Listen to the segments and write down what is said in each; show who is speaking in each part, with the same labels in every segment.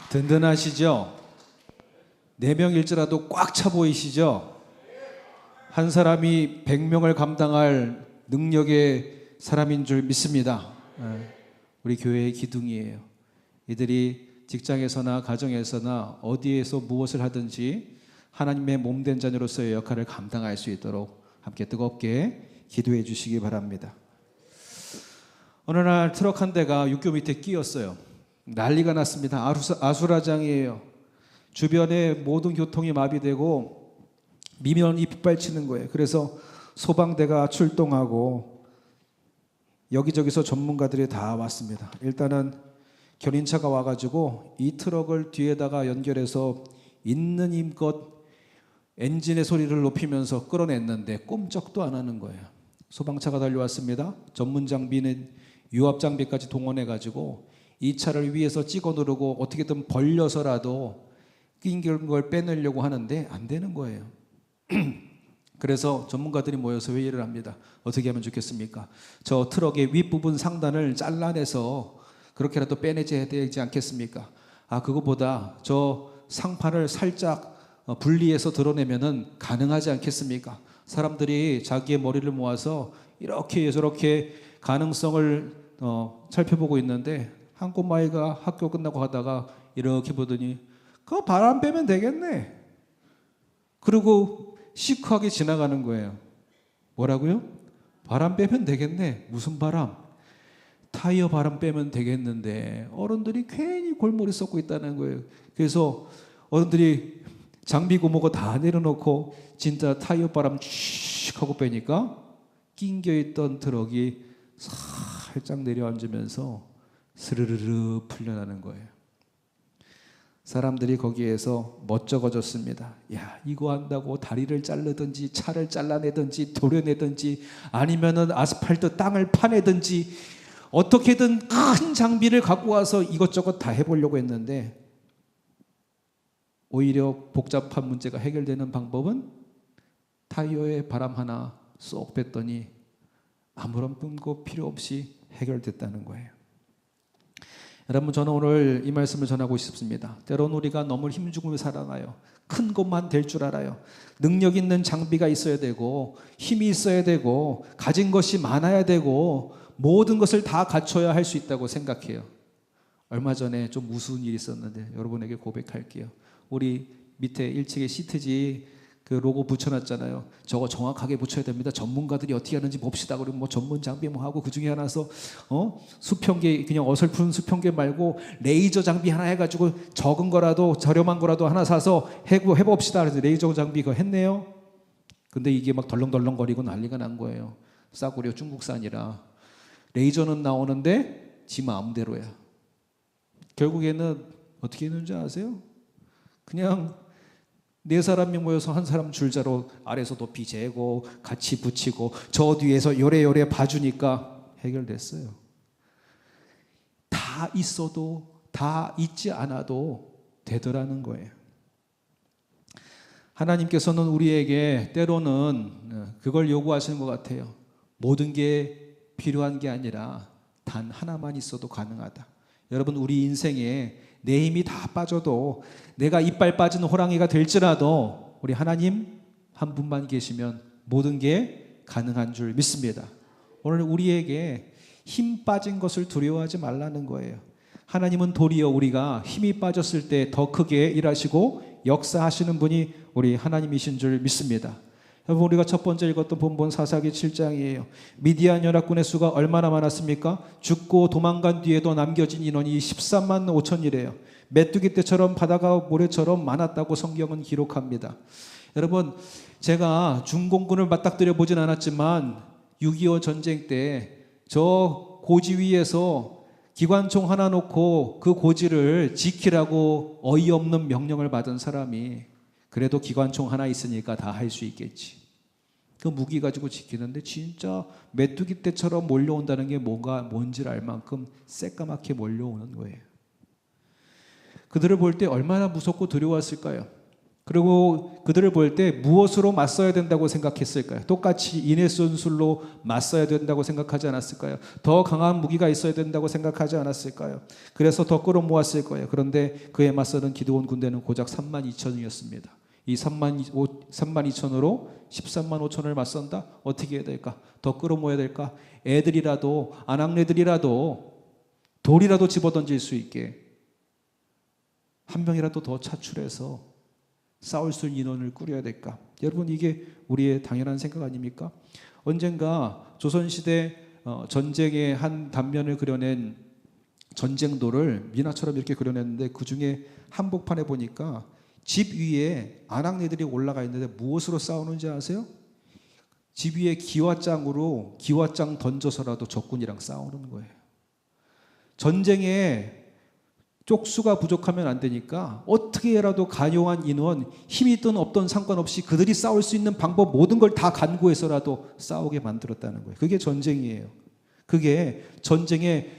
Speaker 1: 든든하시죠? 4명일지라도 꽉 차 보이시죠? 한 사람이 100명을 감당할 능력의 사람인 줄 믿습니다. 우리 교회의 기둥이에요. 이들이 직장에서나 가정에서나 어디에서 무엇을 하든지 하나님의 몸된 자녀로서의 역할을 감당할 수 있도록 함께 뜨겁게 기도해 주시기 바랍니다. 어느 날 트럭 한 대가 육교 밑에 끼었어요. 난리가 났습니다. 아수라장이에요. 주변에 모든 교통이 마비되고 미면이 빗발치는 거예요. 그래서 소방대가 출동하고 여기저기서 전문가들이 다 왔습니다. 일단은 견인차가 와가지고 이 트럭을 뒤에다가 연결해서 있는 힘껏 엔진의 소리를 높이면서 끌어냈는데 꼼짝도 안 하는 거예요. 소방차가 달려왔습니다. 전문 장비는 유압 장비까지 동원해가지고 이 차를 위에서 찍어 누르고 어떻게든 벌려서라도 낀 걸 빼내려고 하는데 안 되는 거예요. 그래서 전문가들이 모여서 회의를 합니다. 어떻게 하면 좋겠습니까? 저 트럭의 윗부분 상단을 잘라내서 그렇게라도 빼내야 되지 않겠습니까? 그거보다 저 상판을 살짝 분리해서 드러내면은 가능하지 않겠습니까? 사람들이 자기의 머리를 모아서 이렇게 저렇게 가능성을 살펴보고 있는데 한 꼬마이가 학교 끝나고 가다가 이렇게 보더니 그거 바람 빼면 되겠네. 그리고 시크하게 지나가는 거예요. 뭐라고요? 바람 빼면 되겠네. 무슨 바람? 타이어 바람 빼면 되겠는데 어른들이 괜히 골머리 썩고 있다는 거예요. 그래서 어른들이 장비 고무고 다 내려놓고 진짜 타이어 바람 쭉 하고 빼니까 낑겨있던 트럭이 살짝 내려앉으면서 스르르르 풀려나는 거예요. 사람들이 거기에서 멋쩍어졌습니다. 야, 이거 한다고 다리를 자르든지 차를 잘라내든지 도려내든지 아니면은 아스팔트 땅을 파내든지 어떻게든 큰 장비를 갖고 와서 이것저것 다 해보려고 했는데 오히려 복잡한 문제가 해결되는 방법은 타이어에 바람 하나 쏙 뺐더니 아무런 뿜고 필요 없이 해결됐다는 거예요. 여러분, 저는 오늘 이 말씀을 전하고 싶습니다. 때로는 우리가 너무 힘주고 살아가요. 큰 것만 될 줄 알아요. 능력 있는 장비가 있어야 되고 힘이 있어야 되고 가진 것이 많아야 되고 모든 것을 다 갖춰야 할 수 있다고 생각해요. 얼마 전에 좀 무서운 일이 있었는데 여러분에게 고백할게요. 우리 밑에 1층에 시트지 그 로고 붙여놨잖아요. 저거 정확하게 붙여야 됩니다. 전문가들이 어떻게 하는지 봅시다. 그리고 뭐 전문 장비 뭐 하고 그 중에 하나서 수평계 그냥 어설픈 수평계 말고 레이저 장비 하나 해가지고 적은 거라도 저렴한 거라도 하나 사서 해봅시다. 그래서 레이저 장비 그거 했네요. 근데 이게 막 덜렁덜렁거리고 난리가 난 거예요. 싸구려 중국산이라 레이저는 나오는데 지 마음대로야. 결국에는 어떻게 했는지 아세요? 그냥 4사람이 모여서 한 사람 줄자로 아래에서 높이 재고 같이 붙이고 저 뒤에서 요래요래 봐주니까 해결됐어요. 다 있어도 다 있지 않아도 되더라는 거예요. 하나님께서는 우리에게 때로는 그걸 요구하시는 것 같아요. 모든 게 필요한 게 아니라 단 하나만 있어도 가능하다. 여러분, 우리 인생에 내 힘이 다 빠져도 내가 이빨 빠진 호랑이가 될지라도 우리 하나님 한 분만 계시면 모든 게 가능한 줄 믿습니다. 오늘 우리에게 힘 빠진 것을 두려워하지 말라는 거예요. 하나님은 도리어 우리가 힘이 빠졌을 때 더 크게 일하시고 역사하시는 분이 우리 하나님이신 줄 믿습니다. 여러분, 우리가 첫 번째 읽었던 본문 사사기 7장이에요. 미디안 연합군의 수가 얼마나 많았습니까? 죽고 도망간 뒤에도 남겨진 인원이 13만 5천이래요. 메뚜기 떼처럼 바다가 모래처럼 많았다고 성경은 기록합니다. 여러분, 제가 중공군을 맞닥뜨려 보진 않았지만 6.25 전쟁 때 저 고지 위에서 기관총 하나 놓고 그 고지를 지키라고 어이없는 명령을 받은 사람이 그래도 기관총 하나 있으니까 다 할 수 있겠지. 그 무기 가지고 지키는데 진짜 메뚜기 떼처럼 몰려온다는 게 뭔지를 알 만큼 새까맣게 몰려오는 거예요. 그들을 볼 때 얼마나 무섭고 두려웠을까요? 그리고 그들을 볼 때 무엇으로 맞서야 된다고 생각했을까요? 똑같이 인해 전술로 맞서야 된다고 생각하지 않았을까요? 더 강한 무기가 있어야 된다고 생각하지 않았을까요? 그래서 더 끌어모았을 거예요. 그런데 그에 맞서는 기드온 군대는 고작 3만 2천이었습니다. 이 3만 2천으로 13만 5천을 맞선다? 어떻게 해야 될까? 더 끌어모아야 될까? 애들이라도, 아낙네들이라도 돌이라도 집어던질 수 있게 한 명이라도 더 차출해서 싸울 수 있는 인원을 꾸려야 될까? 여러분, 이게 우리의 당연한 생각 아닙니까? 언젠가 조선시대 전쟁의 한 단면을 그려낸 전쟁도를 민화처럼 이렇게 그려냈는데, 그 중에 한복판에 보니까 집 위에 아낙네들이 올라가 있는데 무엇으로 싸우는지 아세요? 집 위에 기와장으로 기와장 던져서라도 적군이랑 싸우는 거예요. 전쟁에 쪽수가 부족하면 안 되니까 어떻게 해라도 간용한 인원, 힘이 있든 없든 상관없이 그들이 싸울 수 있는 방법 모든 걸 다 간구해서라도 싸우게 만들었다는 거예요. 그게 전쟁이에요. 그게 전쟁에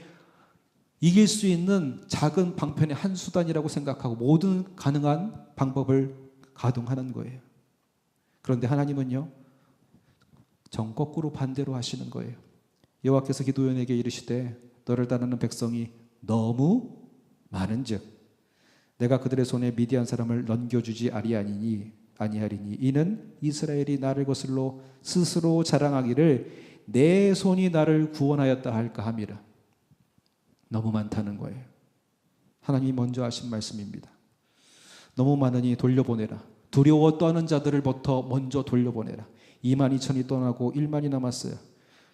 Speaker 1: 이길 수 있는 작은 방편의 한 수단이라고 생각하고 모든 가능한 방법을 가동하는 거예요. 그런데 하나님은요, 정거꾸로 반대로 하시는 거예요. 여호와께서 기드온에게 이르시되 너를 따르는 백성이 너무 많은즉 내가 그들의 손에 미디안 사람을 넘겨주지 아니하리니 이는 이스라엘이 나를 거슬러 스스로 자랑하기를 내 손이 나를 구원하였다 할까 함이라. 너무 많다는 거예요. 하나님이 먼저 하신 말씀입니다. 너무 많으니 돌려보내라. 두려워 떠는 자들을부터 먼저 돌려보내라. 2만 2천이 떠나고 1만이 남았어요.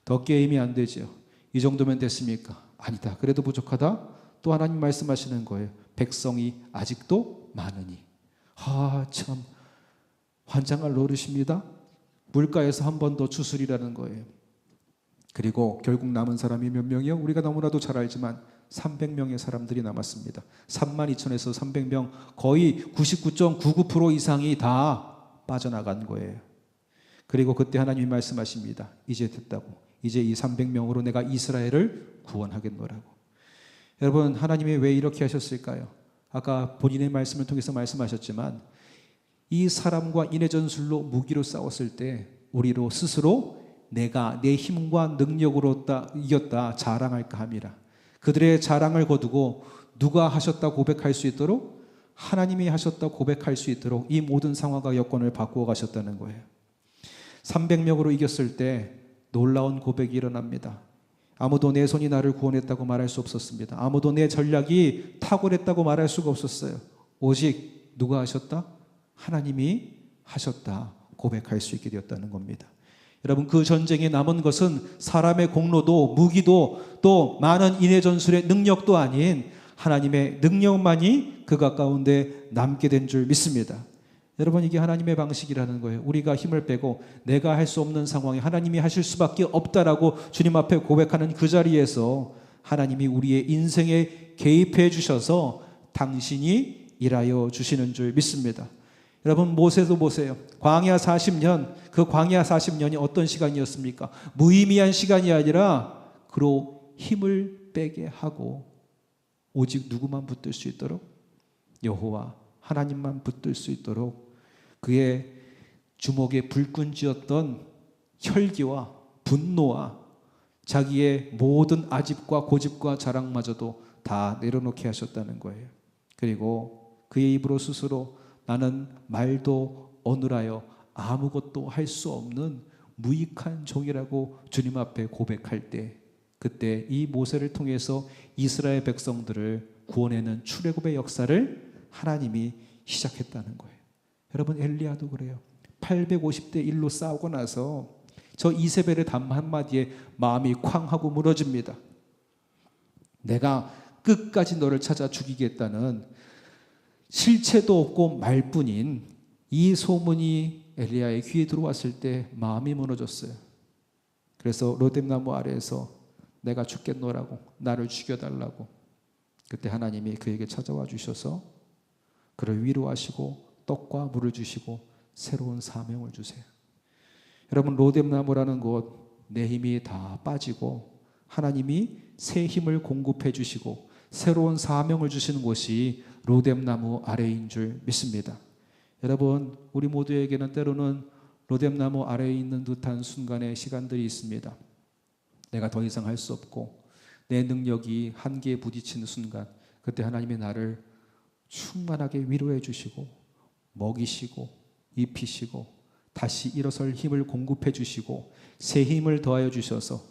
Speaker 1: 더 게임이 안 되죠. 이 정도면 됐습니까? 아니다. 그래도 부족하다. 또 하나님 말씀하시는 거예요. 백성이 아직도 많으니. 참 환장할 노릇입니다. 물가에서 한 번 더 추수리라는 거예요. 그리고 결국 남은 사람이 몇 명이요? 우리가 너무나도 잘 알지만 300명의 사람들이 남았습니다. 3만 2천에서 300명, 거의 99.99% 이상이 다 빠져나간 거예요. 그리고 그때 하나님이 말씀하십니다. 이제 됐다고. 이제 이 300명으로 내가 이스라엘을 구원하겠노라고. 여러분, 하나님이 왜 이렇게 하셨을까요? 아까 본인의 말씀을 통해서 말씀하셨지만 이 사람과 인의 전술로 무기로 싸웠을 때 우리로 스스로 내가 내 힘과 능력으로 이겼다 자랑할까 함이라. 그들의 자랑을 거두고 누가 하셨다 고백할 수 있도록, 하나님이 하셨다 고백할 수 있도록 이 모든 상황과 여건을 바꾸어 가셨다는 거예요. 300명으로 이겼을 때 놀라운 고백이 일어납니다. 아무도 내 손이 나를 구원했다고 말할 수 없었습니다. 아무도 내 전략이 탁월했다고 말할 수가 없었어요. 오직 누가 하셨다? 하나님이 하셨다 고백할 수 있게 되었다는 겁니다. 여러분, 그 전쟁에 남은 것은 사람의 공로도 무기도 또 많은 인해 전술의 능력도 아닌 하나님의 능력만이 그 가까운데 남게 된 줄 믿습니다. 여러분, 이게 하나님의 방식이라는 거예요. 우리가 힘을 빼고 내가 할 수 없는 상황에 하나님이 하실 수밖에 없다라고 주님 앞에 고백하는 그 자리에서 하나님이 우리의 인생에 개입해 주셔서 당신이 일하여 주시는 줄 믿습니다. 여러분, 모세도 보세요. 광야 40년, 그 광야 40년이 어떤 시간이었습니까? 무의미한 시간이 아니라 그로 힘을 빼게 하고 오직 누구만 붙들 수 있도록? 여호와 하나님만 붙들 수 있도록 그의 주먹에 불끈 쥐었던 혈기와 분노와 자기의 모든 아집과 고집과 자랑마저도 다 내려놓게 하셨다는 거예요. 그리고 그의 입으로 스스로 나는 말도 어눌하여 아무것도 할 수 없는 무익한 종이라고 주님 앞에 고백할 때, 그때 이 모세를 통해서 이스라엘 백성들을 구원해내는 출애굽의 역사를 하나님이 시작했다는 거예요. 여러분, 엘리야도 그래요. 850대 1로 싸우고 나서 저 이세벨의 담 한마디에 마음이 쾅 하고 무너집니다. 내가 끝까지 너를 찾아 죽이겠다는 실체도 없고 말뿐인 이 소문이 엘리야의 귀에 들어왔을 때 마음이 무너졌어요. 그래서 로뎀나무 아래에서 내가 죽겠노라고, 나를 죽여달라고. 그때 하나님이 그에게 찾아와 주셔서 그를 위로하시고 떡과 물을 주시고 새로운 사명을 주세요. 여러분, 로뎀나무라는 곳 내 힘이 다 빠지고 하나님이 새 힘을 공급해 주시고 새로운 사명을 주시는 곳이 로뎀나무 아래인 줄 믿습니다. 여러분, 우리 모두에게는 때로는 로뎀나무 아래에 있는 듯한 순간의 시간들이 있습니다. 내가 더 이상 할 수 없고 내 능력이 한계에 부딪히는 순간, 그때 하나님이 나를 충만하게 위로해 주시고 먹이시고 입히시고 다시 일어설 힘을 공급해 주시고 새 힘을 더하여 주셔서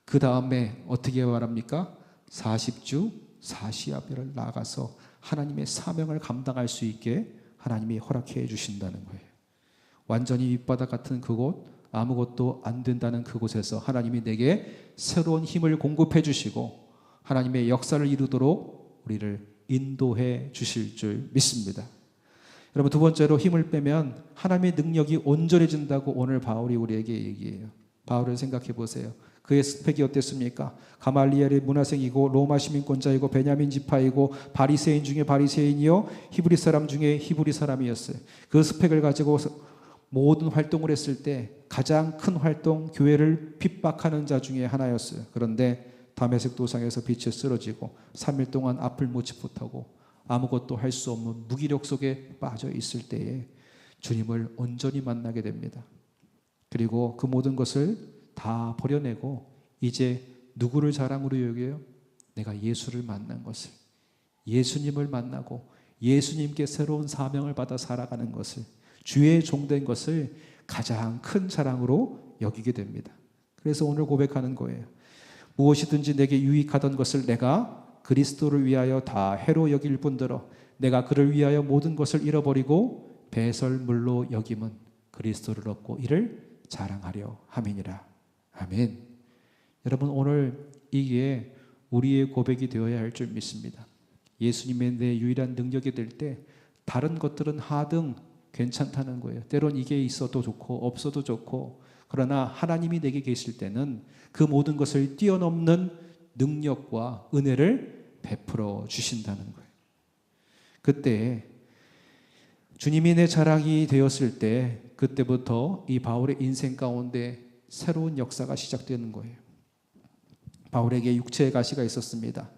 Speaker 1: 그 다음에 어떻게 말합니까? 40주 40야배를 나가서 하나님의 사명을 감당할 수 있게 하나님이 허락해 주신다는 거예요. 완전히 밑바닥 같은 그곳, 아무것도 안 된다는 그곳에서 하나님이 내게 새로운 힘을 공급해 주시고 하나님의 역사를 이루도록 우리를 인도해 주실 줄 믿습니다. 여러분, 두 번째로 힘을 빼면 하나님의 능력이 온전해진다고 오늘 바울이 우리에게 얘기해요. 바울을 생각해 보세요. 그의 스펙이 어땠습니까? 가말리엘의 문화생이고 로마 시민권자이고 베냐민 지파이고 바리새인 중에 바리새인이요 히브리 사람 중에 히브리 사람이었어요. 그 스펙을 가지고 모든 활동을 했을 때 가장 큰 활동, 교회를 핍박하는 자 중에 하나였어요. 그런데 다메섹 도상에서 빛에 쓰러지고 3일 동안 앞을 못치 못하고 아무것도 할 수 없는 무기력 속에 빠져 있을 때에 주님을 온전히 만나게 됩니다. 그리고 그 모든 것을 다 버려내고 이제 누구를 자랑으로 여겨요? 내가 예수를 만난 것을, 예수님을 만나고 예수님께 새로운 사명을 받아 살아가는 것을, 주의 종된 것을 가장 큰 자랑으로 여기게 됩니다. 그래서 오늘 고백하는 거예요. 무엇이든지 내게 유익하던 것을 내가 그리스도를 위하여 다 해로 여길 뿐더러 내가 그를 위하여 모든 것을 잃어버리고 배설물로 여김은 그리스도를 얻고 이를 자랑하려 함이니라. 아멘. 여러분, 오늘 이게 우리의 고백이 되어야 할 줄 믿습니다. 예수님의 내 유일한 능력이 될 때 다른 것들은 하등 괜찮다는 거예요. 때론 이게 있어도 좋고 없어도 좋고, 그러나 하나님이 내게 계실 때는 그 모든 것을 뛰어넘는 능력과 은혜를 베풀어 주신다는 거예요. 그때 주님이 내 자랑이 되었을 때 그때부터 이 바울의 인생 가운데 새로운 역사가 시작되는 거예요. 바울에게 육체의 가시가 있었습니다.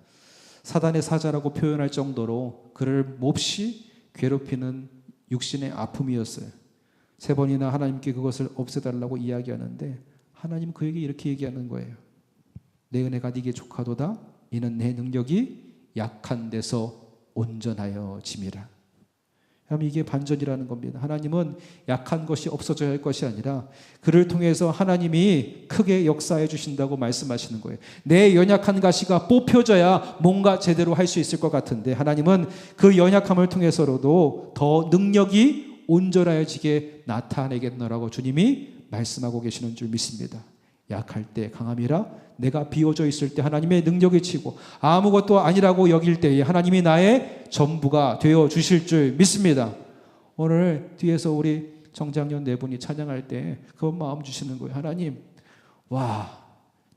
Speaker 1: 사단의 사자라고 표현할 정도로 그를 몹시 괴롭히는 육신의 아픔이었어요. 3번이나 하나님께 그것을 없애달라고 이야기하는데 하나님 그에게 이렇게 얘기하는 거예요. 내 은혜가 네게 족하도다. 이는 내 능력이 약한 데서 온전하여 짐이라. 그럼 이게 반전이라는 겁니다. 하나님은 약한 것이 없어져야 할 것이 아니라 그를 통해서 하나님이 크게 역사해 주신다고 말씀하시는 거예요. 내 연약한 가시가 뽑혀져야 뭔가 제대로 할 수 있을 것 같은데 하나님은 그 연약함을 통해서로도 더 능력이 온전해지게 나타내겠노라고 주님이 말씀하고 계시는 줄 믿습니다. 약할 때 강함이라 내가 비워져 있을 때 하나님의 능력이 치고 아무것도 아니라고 여길 때에 하나님이 나의 전부가 되어 주실 줄 믿습니다. 오늘 뒤에서 우리 정장년 4분이 찬양할 때 그런 마음 주시는 거예요. 하나님, 와,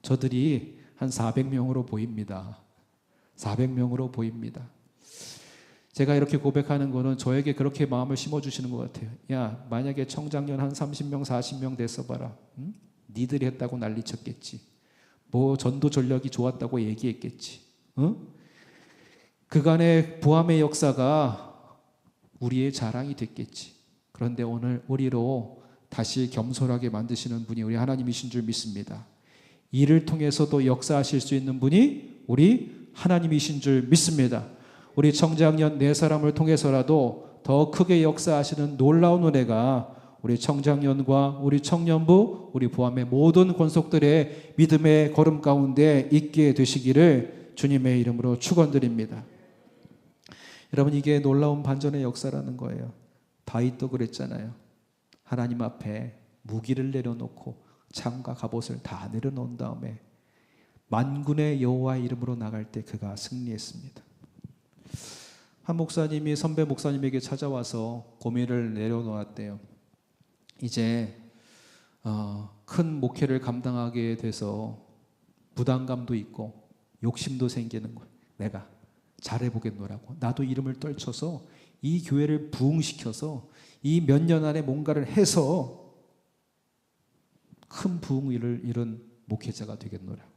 Speaker 1: 저들이 한 400명으로 보입니다. 400명으로 보입니다. 제가 이렇게 고백하는 거는 저에게 그렇게 마음을 심어주시는 것 같아요. 야, 만약에 청장년 한 30명, 40명 됐어 봐라. 응? 니들이 했다고 난리쳤겠지. 뭐 전도 전력이 좋았다고 얘기했겠지. 응? 그간의 부함의 역사가 우리의 자랑이 됐겠지. 그런데 오늘 우리로 다시 겸손하게 만드시는 분이 우리 하나님이신 줄 믿습니다. 이를 통해서도 역사하실 수 있는 분이 우리 하나님이신 줄 믿습니다. 우리 청장년 4사람을 통해서라도 더 크게 역사하시는 놀라운 은혜가 우리 청장년과 우리 청년부, 우리 부함의 모든 권속들의 믿음의 걸음 가운데 있게 되시기를 주님의 이름으로 축원드립니다. 여러분, 이게 놀라운 반전의 역사라는 거예요. 다윗도 그랬잖아요. 하나님 앞에 무기를 내려놓고 창과 갑옷을 다 내려놓은 다음에 만군의 여호와의 이름으로 나갈 때 그가 승리했습니다. 한 목사님이 선배 목사님에게 찾아와서 고민을 내려놓았대요. 이제 큰 목회를 감당하게 돼서 부담감도 있고 욕심도 생기는 거예요. 내가 잘해보겠노라고. 나도 이름을 떨쳐서 이 교회를 부흥시켜서 이 몇 년 안에 뭔가를 해서 큰 부흥을 이룬 목회자가 되겠노라고.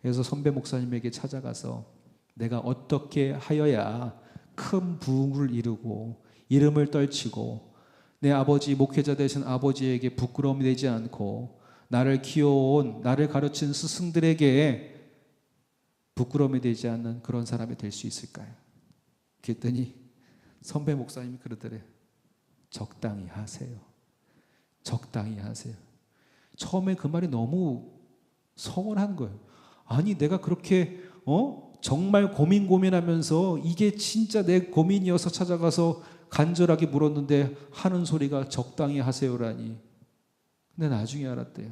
Speaker 1: 그래서 선배 목사님에게 찾아가서 내가 어떻게 하여야 큰 부흥을 이루고 이름을 떨치고 내 아버지 목회자 되신 아버지에게 부끄러움이 되지 않고 나를 키워온 나를 가르친 스승들에게 부끄러움이 되지 않는 그런 사람이 될 수 있을까요? 그랬더니 선배 목사님이 그러더래요. 적당히 하세요. 적당히 하세요. 처음에 그 말이 너무 서운한 거예요. 아니 내가 그렇게 정말 고민하면서 이게 진짜 내 고민이어서 찾아가서 간절하게 물었는데 하는 소리가 적당히 하세요라니. 근데 나중에 알았대요.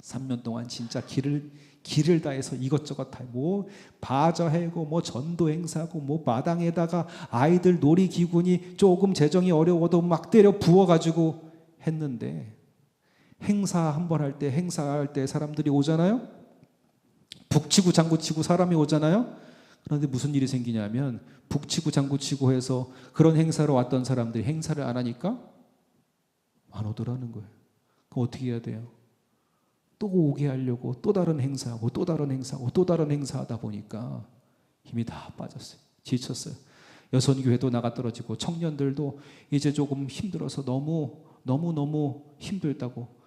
Speaker 1: 3년 동안 진짜 길을 다해서 이것저것 다 바자회고 전도 행사고 마당에다가 아이들 놀이기구니 조금 재정이 어려워도 막 때려 부어가지고 했는데 행사 한 번 할 때 행사할 때 사람들이 오잖아요. 북치고 장구치고 사람이 오잖아요. 그런데 무슨 일이 생기냐면 북치고 장구치고 해서 그런 행사로 왔던 사람들이 행사를 안 하니까 안 오더라는 거예요. 그럼 어떻게 해야 돼요? 또 오게 하려고 또 다른 행사하고 또 다른 행사하고 또 다른 행사하다 보니까 힘이 다 빠졌어요. 지쳤어요. 여선교회도 나가 떨어지고 청년들도 이제 조금 힘들어서 너무 힘들다고.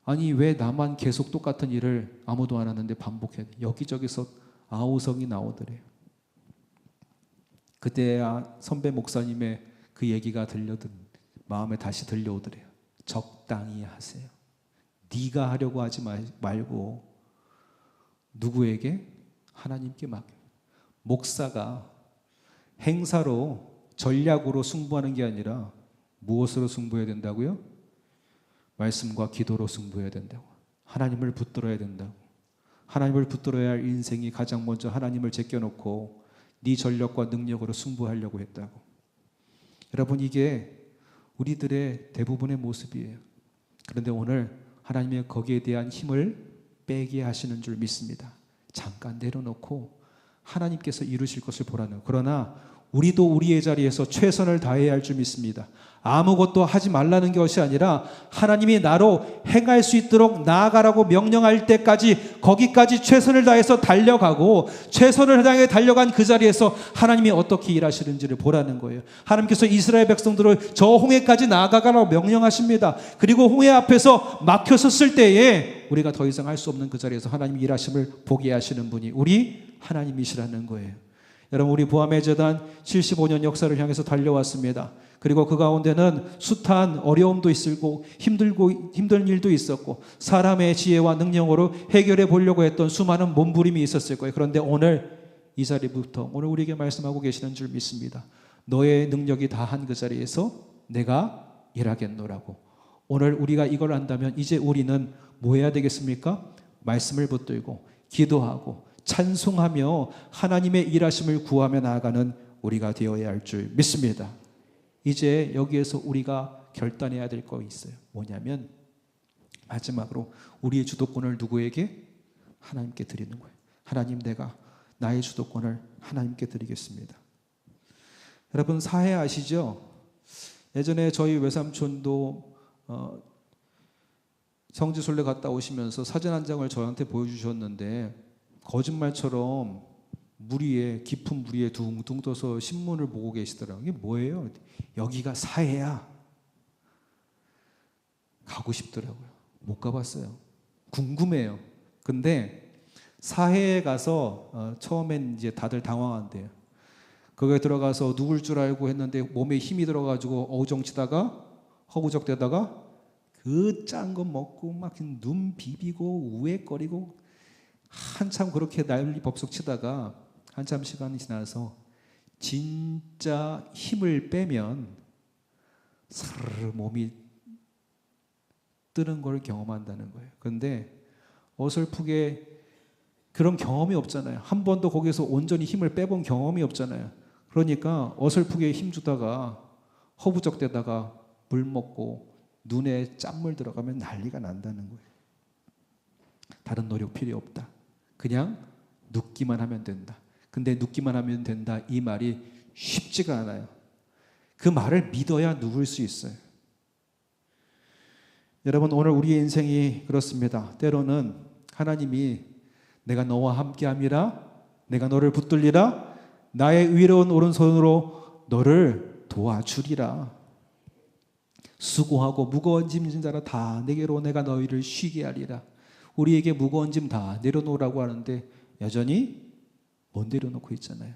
Speaker 1: 아니 왜 나만 계속 똑같은 일을 아무도 안 하는데 반복해야 돼? 여기저기서 아우성이 나오더래요. 그때야 선배 목사님의 그 얘기가 마음에 다시 들려오더래요. 적당히 하세요. 네가 하려고 하지 말고 누구에게? 하나님께 맡겨요. 목사가 행사로 전략으로 승부하는 게 아니라 무엇으로 승부해야 된다고요? 말씀과 기도로 승부해야 된다고. 하나님을 붙들어야 된다고. 하나님을 붙들어야 할 인생이 가장 먼저 하나님을 제껴놓고 네 전력과 능력으로 승부하려고 했다고. 여러분 이게 우리들의 대부분의 모습이에요. 그런데 오늘 하나님의 거기에 대한 힘을 빼게 하시는 줄 믿습니다. 잠깐 내려놓고 하나님께서 이루실 것을 보라는. 그러나 우리도 우리의 자리에서 최선을 다해야 할 줄 믿습니다. 아무것도 하지 말라는 것이 아니라 하나님이 나로 행할 수 있도록 나아가라고 명령할 때까지 거기까지 최선을 다해서 달려가고 최선을 다해 달려간 그 자리에서 하나님이 어떻게 일하시는지를 보라는 거예요. 하나님께서 이스라엘 백성들을 저 홍해까지 나아가라고 명령하십니다. 그리고 홍해 앞에서 막혀섰을 때에 우리가 더 이상 할 수 없는 그 자리에서 하나님이 일하심을 보게 하시는 분이 우리 하나님이시라는 거예요. 여러분 우리 부활의 재단 75년 역사를 향해서 달려왔습니다. 그리고 그 가운데는 숱한 어려움도 있었고 힘든 일도 있었고 사람의 지혜와 능력으로 해결해 보려고 했던 수많은 몸부림이 있었을 거예요. 그런데 오늘 이 자리부터 오늘 우리에게 말씀하고 계시는 줄 믿습니다. 너의 능력이 다한 그 자리에서 내가 일하겠노라고. 오늘 우리가 이걸 안다면 이제 우리는 뭐 해야 되겠습니까? 말씀을 붙들고 기도하고 찬송하며 하나님의 일하심을 구하며 나아가는 우리가 되어야 할 줄 믿습니다. 이제 여기에서 우리가 결단해야 될 거 있어요. 뭐냐면 마지막으로 우리의 주도권을 누구에게? 하나님께 드리는 거예요. 하나님 내가 나의 주도권을 하나님께 드리겠습니다. 여러분 사해 아시죠? 예전에 저희 외삼촌도 성지순례 갔다 오시면서 사진 한 장을 저한테 보여주셨는데 거짓말처럼 깊은 물 위에 둥둥 떠서 신문을 보고 계시더라고요. 이게 뭐예요? 여기가 사해야. 가고 싶더라고요. 못 가봤어요. 궁금해요. 근데 사해에 가서 처음엔 이제 다들 당황한대요. 거기에 들어가서 누굴 줄 알고 했는데 몸에 힘이 들어가지고 어우정치다가 허우적대다가 그 짠 거 먹고 막 눈 비비고 우웩거리고 한참 그렇게 난리 법석 치다가 한참 시간이 지나서 진짜 힘을 빼면 사르르 몸이 뜨는 걸 경험한다는 거예요. 그런데 어설프게 그런 경험이 없잖아요. 한 번도 거기서 온전히 힘을 빼본 경험이 없잖아요. 그러니까 어설프게 힘주다가 허부적대다가 물 먹고 눈에 짠물 들어가면 난리가 난다는 거예요. 다른 노력 필요 없다. 그냥 눕기만 하면 된다. 근데 눕기만 하면 된다 이 말이 쉽지가 않아요. 그 말을 믿어야 눕을 수 있어요. 여러분 오늘 우리의 인생이 그렇습니다. 때로는 하나님이 내가 너와 함께함이라 내가 너를 붙들리라 나의 의로운 오른손으로 너를 도와주리라. 수고하고 무거운 짐진 자라 다 내게로 내가 너희를 쉬게 하리라. 우리에게 무거운 짐 다 내려놓으라고 하는데 여전히 못 내려놓고 있잖아요.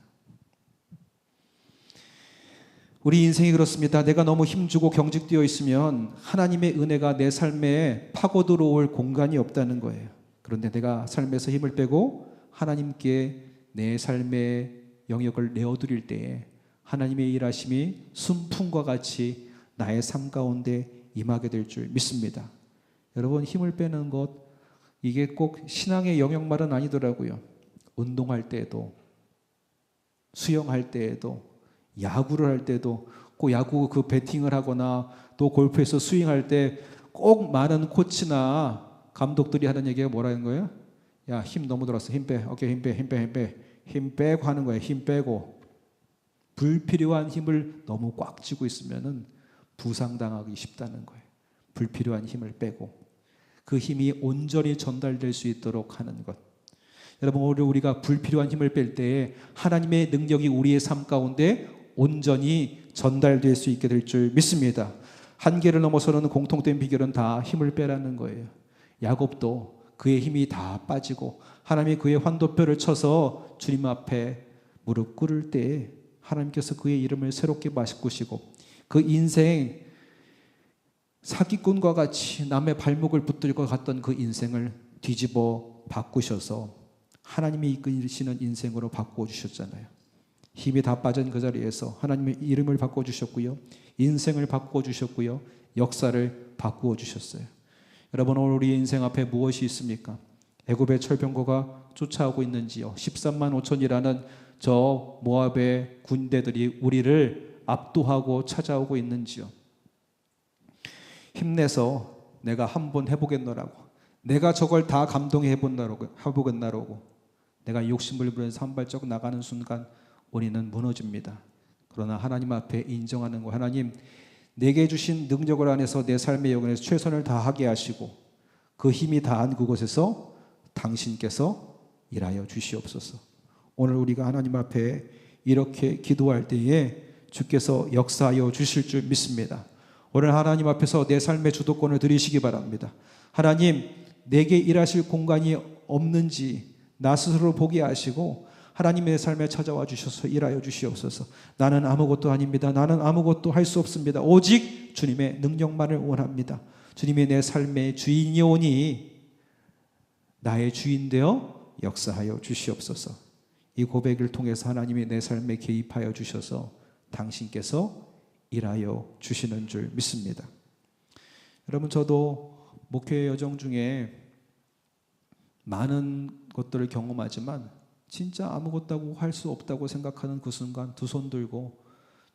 Speaker 1: 우리 인생이 그렇습니다. 내가 너무 힘주고 경직되어 있으면 하나님의 은혜가 내 삶에 파고 들어올 공간이 없다는 거예요. 그런데 내가 삶에서 힘을 빼고 하나님께 내 삶의 영역을 내어드릴 때에 하나님의 일하심이 순풍과 같이 나의 삶 가운데 임하게 될 줄 믿습니다. 여러분, 힘을 빼는 것, 이게 꼭 신앙의 영역말은 아니더라고요. 운동할 때에도, 수영할 때에도, 야구를 할 때도, 꼭 야구 그 배팅을 하거나 또 골프에서 스윙할 때 꼭 많은 코치나 감독들이 하는 얘기가 뭐라는 거예요? 야, 힘 너무 들었어. 힘 빼. 오케이, 힘 빼, 힘 빼, 힘 빼. 힘 빼고 하는 거예요. 힘 빼고. 불필요한 힘을 너무 꽉 쥐고 있으면은 부상당하기 쉽다는 거예요. 불필요한 힘을 빼고 그 힘이 온전히 전달될 수 있도록 하는 것. 여러분, 오늘 우리가 불필요한 힘을 뺄 때에 하나님의 능력이 우리의 삶 가운데 온전히 전달될 수 있게 될 줄 믿습니다. 한계를 넘어서는 공통된 비결은 다 힘을 빼라는 거예요. 야곱도 그의 힘이 다 빠지고 하나님이 그의 환도표를 쳐서 주님 앞에 무릎 꿇을 때에 하나님께서 그의 이름을 새롭게 바꾸시고 그 인생 사기꾼과 같이 남의 발목을 붙들고 갔던 그 인생을 뒤집어 바꾸셔서 하나님이 이끄시는 인생으로 바꾸어 주셨잖아요. 힘이 다 빠진 그 자리에서 하나님의 이름을 바꾸어 주셨고요, 인생을 바꾸어 주셨고요, 역사를 바꾸어 주셨어요. 여러분, 오늘 우리 인생 앞에 무엇이 있습니까? 애굽의 철병거가 쫓아오고 있는지요? 13만 5천이라는 저 모압의 군대들이 우리를 압도하고 찾아오고 있는지요? 힘내서 내가 한번 해보겠노라고, 내가 저걸 다 감동해 해보겠나라고 내가 욕심을 부려서 한 발짝 나가는 순간 우리는 무너집니다. 그러나 하나님 앞에 인정하는 거, 하나님 내게 주신 능력을 안에서 내 삶의 영역에서 최선을 다하게 하시고 그 힘이 다한 그곳에서 당신께서 일하여 주시옵소서. 오늘 우리가 하나님 앞에 이렇게 기도할 때에 주께서 역사하여 주실 줄 믿습니다. 오늘 하나님 앞에서 내 삶의 주도권을 드리시기 바랍니다. 하나님, 내게 일하실 공간이 없는지 나 스스로 보게 하시고 하나님의 삶에 찾아와 주셔서 일하여 주시옵소서. 나는 아무것도 아닙니다. 나는 아무것도 할 수 없습니다. 오직 주님의 능력만을 원합니다. 주님이 내 삶의 주인이오니 나의 주인 되어 역사하여 주시옵소서. 이 고백을 통해서 하나님이 내 삶에 개입하여 주셔서 당신께서 일하여 주시는 줄 믿습니다. 여러분, 저도 목회의 여정 중에 많은 것들을 경험하지만 진짜 아무것도 할 수 없다고 생각하는 그 순간 두 손 들고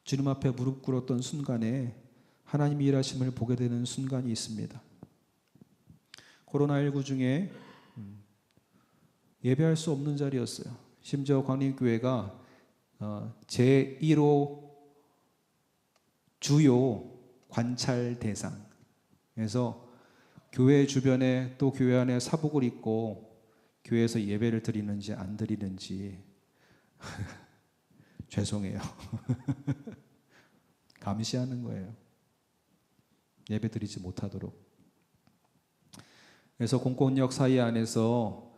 Speaker 1: 주님 앞에 무릎 꿇었던 순간에 하나님이 일하심을 보게 되는 순간이 있습니다. 코로나19 중에 예배할 수 없는 자리였어요. 심지어 광림교회가 제1호 주요 관찰 대상, 그래서 교회 주변에 또 교회 안에 사복을 입고 교회에서 예배를 드리는지 안 드리는지 죄송해요. 감시하는 거예요. 예배 드리지 못하도록. 그래서 공권력 사회 안에서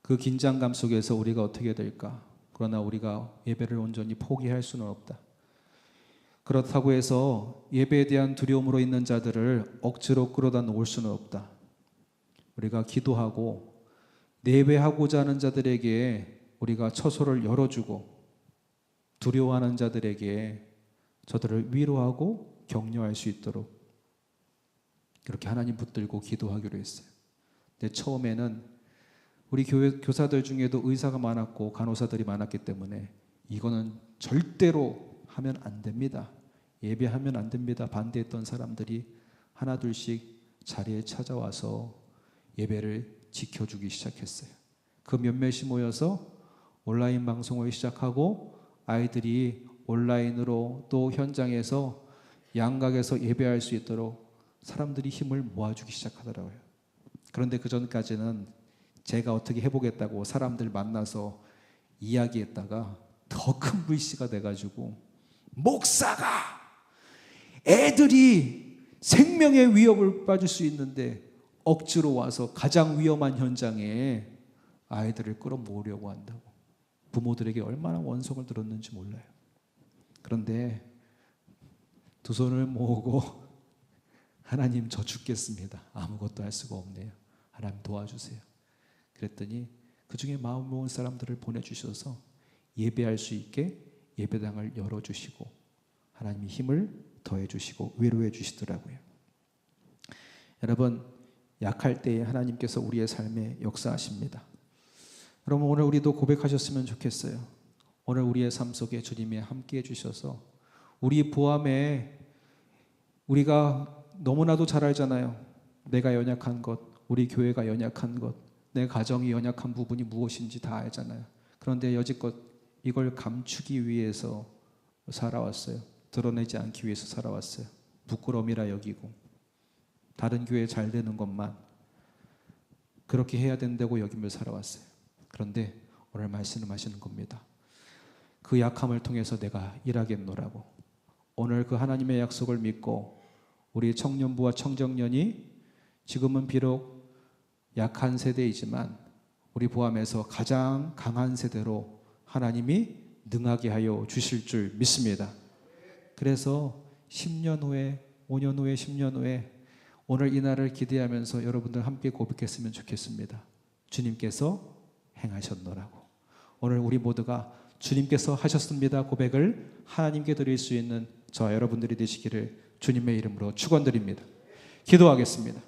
Speaker 1: 그 긴장감 속에서 우리가 어떻게 될까? 그러나 우리가 예배를 온전히 포기할 수는 없다. 그렇다고 해서 예배에 대한 두려움으로 있는 자들을 억지로 끌어다 놓을 수는 없다. 우리가 기도하고 내배하고자 하는 자들에게 우리가 처소를 열어주고 두려워하는 자들에게 저들을 위로하고 격려할 수 있도록 그렇게 하나님 붙들고 기도하기로 했어요. 근데 처음에는 우리 교회 교사들 중에도 의사가 많았고 간호사들이 많았기 때문에 이거는 절대로 하면 안 됩니다. 예배하면 안 됩니다. 반대했던 사람들이 하나 둘씩 자리에 찾아와서 예배를 지켜주기 시작했어요. 그 몇몇이 모여서 온라인 방송을 시작하고 아이들이 온라인으로 또 현장에서 양각에서 예배할 수 있도록 사람들이 힘을 모아주기 시작하더라고요. 그런데 그 전까지는 제가 어떻게 해보겠다고 사람들 만나서 이야기했다가 더 큰 불씨가 돼가지고 목사가 애들이 생명의 위협을 빠질 수 있는데 억지로 와서 가장 위험한 현장에 아이들을 끌어모으려고 한다고. 부모들에게 얼마나 원성을 들었는지 몰라요. 그런데 두 손을 모으고 하나님 저 죽겠습니다. 아무것도 할 수가 없네요. 하나님 도와주세요. 그랬더니 그 중에 마음 모은 사람들을 보내주셔서 예배할 수 있게 예배당을 열어주시고 하나님이 힘을 더해주시고 위로해 주시더라고요. 여러분, 약할 때에 하나님께서 우리의 삶에 역사하십니다. 여러분, 오늘 우리도 고백하셨으면 좋겠어요. 오늘 우리의 삶 속에 주님이 함께해 주셔서 우리 보암에 우리가 너무나도 잘 알잖아요. 내가 연약한 것, 우리 교회가 연약한 것, 내 가정이 연약한 부분이 무엇인지 다 알잖아요. 그런데 여지껏 이걸 감추기 위해서 살아왔어요. 드러내지 않기 위해서 살아왔어요. 부끄러움이라 여기고 다른 교회 잘 되는 것만 그렇게 해야 된다고 여기며 살아왔어요. 그런데 오늘 말씀하시는 겁니다. 그 약함을 통해서 내가 일하겠노라고. 오늘 그 하나님의 약속을 믿고 우리 청년부와 청정년이 지금은 비록 약한 세대이지만 우리 보암에서 가장 강한 세대로 하나님이 능하게 하여 주실 줄 믿습니다. 그래서 10년 후에, 5년 후에, 10년 후에 오늘 이 날을 기대하면서 여러분들 함께 고백했으면 좋겠습니다. 주님께서 행하셨노라고. 오늘 우리 모두가 주님께서 하셨습니다 고백을 하나님께 드릴 수 있는 저와 여러분들이 되시기를 주님의 이름으로 축원드립니다. 기도하겠습니다.